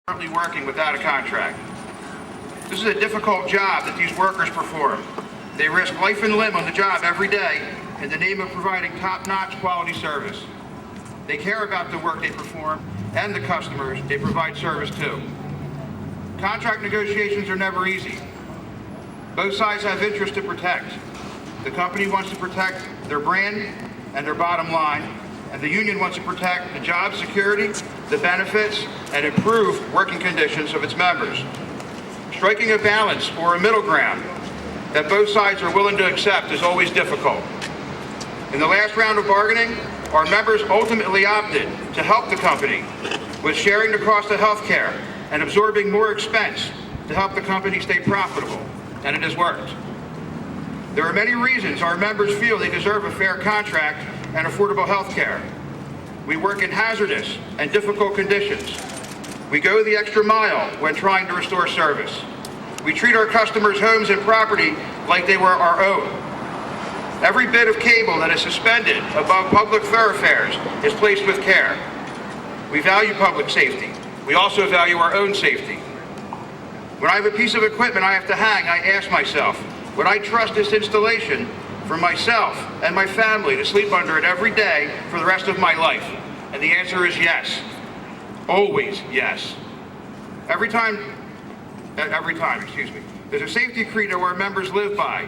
currently working without a contract. This is a difficult job that these workers perform. They risk life and limb on the job every day in the name of providing top-notch quality service. They care about the work they perform and the customers they provide service to. Contract negotiations are never easy. Both sides have interests to protect. The company wants to protect their brand and their bottom line, and the union wants to protect the job security, the benefits, and improved working conditions of its members. Striking a balance or a middle ground that both sides are willing to accept is always difficult. In the last round of bargaining, our members ultimately opted to help the company with sharing the cost of health care and absorbing more expense to help the company stay profitable, and it has worked. There are many reasons our members feel they deserve a fair contract and affordable health care. We work in hazardous and difficult conditions. We go the extra mile when trying to restore service. We treat our customers' homes and property like they were our own. Every bit of cable that is suspended above public thoroughfares is placed with care. We value public safety. We also value our own safety. When I have a piece of equipment I have to hang, I ask myself, would I trust this installation for myself and my family to sleep under it every day for the rest of my life? And the answer is yes. Always yes. Every time, there's a safety credo our members live by.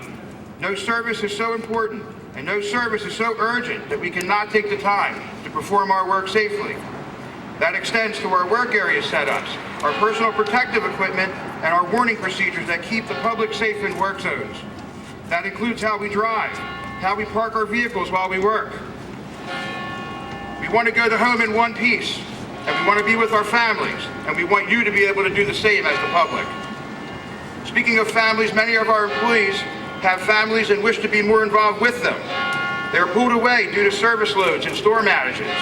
No service is so important and no service is so urgent that we cannot take the time to perform our work safely. That extends to our work area setups, our personal protective equipment, and our warning procedures that keep the public safe in work zones. That includes how we drive, how we park our vehicles while we work. We want to go to home in one piece, and we want to be with our families, and we want you to be able to do the same as the public. Speaking of families, many of our employees have families and wish to be more involved with them. They are pulled away due to service loads and storm outages.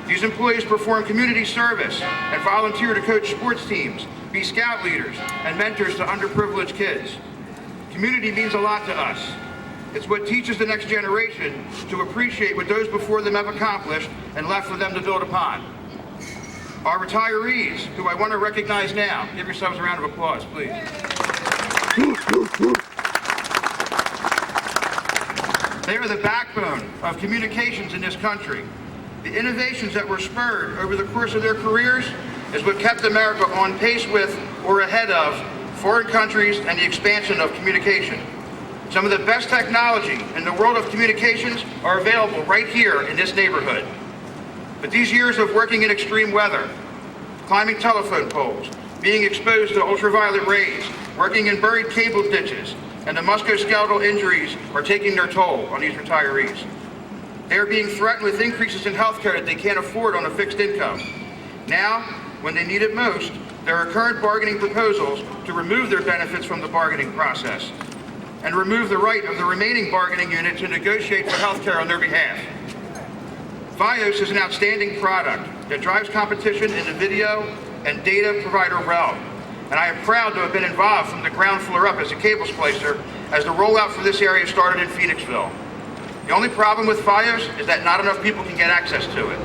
These employees perform community service and volunteer to coach sports teams, be scout leaders, and mentors to underprivileged kids. Community means a lot to us. It's what teaches the next generation to appreciate what those before them have accomplished and left for them to build upon. Our retirees, who I want to recognize now, give yourselves a round of applause, please. They are the backbone of communications in this country. The innovations that were spurred over the course of their careers is what kept America on pace with or ahead of foreign countries and the expansion of communication. Some of the best technology in the world of communications are available right here in this neighborhood. But these years of working in extreme weather, climbing telephone poles, being exposed to ultraviolet rays, working in buried cable ditches, and the musculoskeletal injuries are taking their toll on these retirees. They are being threatened with increases in health care that they can't afford on a fixed income. Now, when they need it most, there are current bargaining proposals to remove their benefits from the bargaining process and remove the right of the remaining bargaining unit to negotiate for health care on their behalf. Fios is an outstanding product that drives competition in the video and data provider realm, and I am proud to have been involved from the ground floor up as a cable splicer as the rollout for this area started in Phoenixville. The only problem with Fios is that not enough people can get access to it.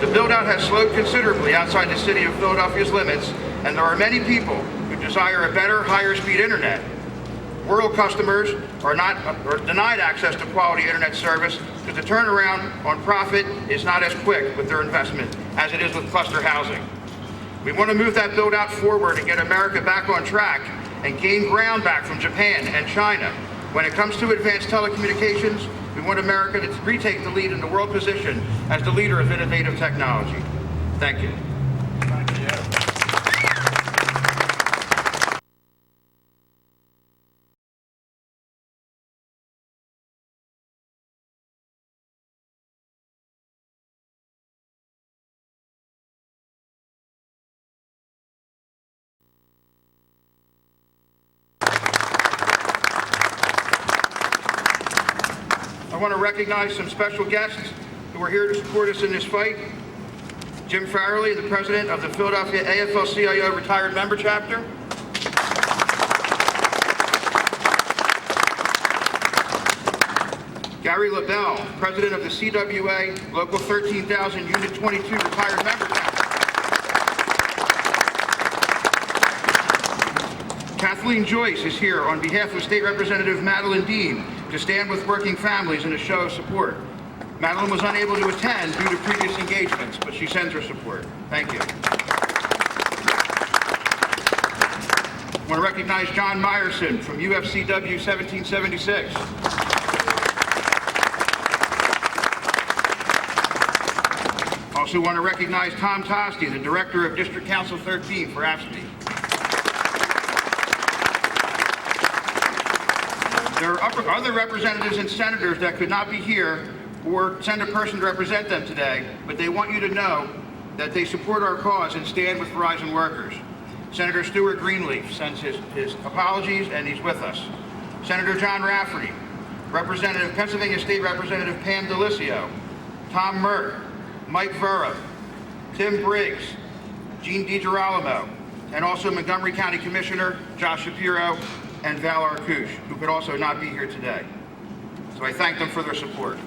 The build-out has slowed considerably outside the city of Philadelphia's limits, and there are many people who desire a better, higher-speed internet. Rural customers are denied access to quality internet service because the turnaround on profit is not as quick with their investment as it is with cluster housing. We want to move that build-out forward and get America back on track and gain ground back from Japan and China. When it comes to advanced telecommunications, we want America to retake the lead in the world position as the leader of innovative technology. Thank you. Thank you. I want to recognize some special guests who are here to support us in this fight. Jim Farrelly, the president of the Philadelphia AFL-CIO Retired Member Chapter. Gary LaBelle, president of the CWA Local 13,000 Unit 22 Retired Member Chapter. Kathleen Joyce is here on behalf of State Representative Madeline Dean to stand with working families in a show of support. Madeline was unable to attend due to previous engagements, but she sends her support. Thank you. I want to recognize John Meyerson from UFCW 1776. Also want to recognize Tom Tosti, the Director of District Council 13 for AFSCME. There are other representatives and senators that could not be here or send a person to represent them today, but they want you to know that they support our cause and stand with Verizon workers. Senator Stuart Greenleaf sends his apologies, and he's with us. Senator John Rafferty, Pennsylvania State Representative Pam Delisio, Tom Merck, Mike Vera, Tim Briggs, Jean DiGirolamo, and also Montgomery County Commissioner Josh Shapiro and Val Arkush, who could also not be here today. So I thank them for their support.